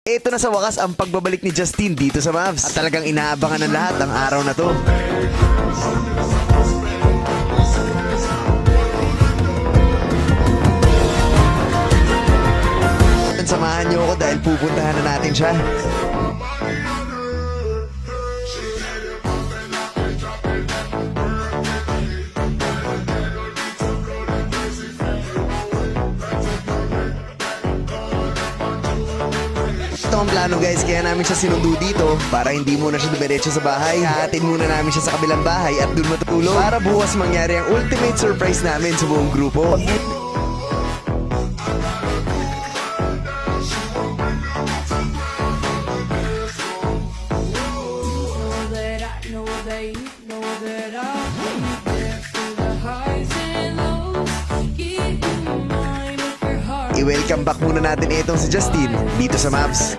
Ito na sa wakas ang pagbabalik ni Justin dito sa Mavs. At talagang inaabangan ng lahat ang araw na to. Samahan niyo ako dahil pupuntahan na natin siya. Ito ang plano guys, kaya namin siya sinundo dito para hindi muna siya dumiretso sa bahay. Hahatin muna namin siya sa kabilang bahay at dun matutulog para bukas mangyari ang ultimate surprise namin sa buong grupo. I-welcome back muna natin itong si Justin dito sa Mavs.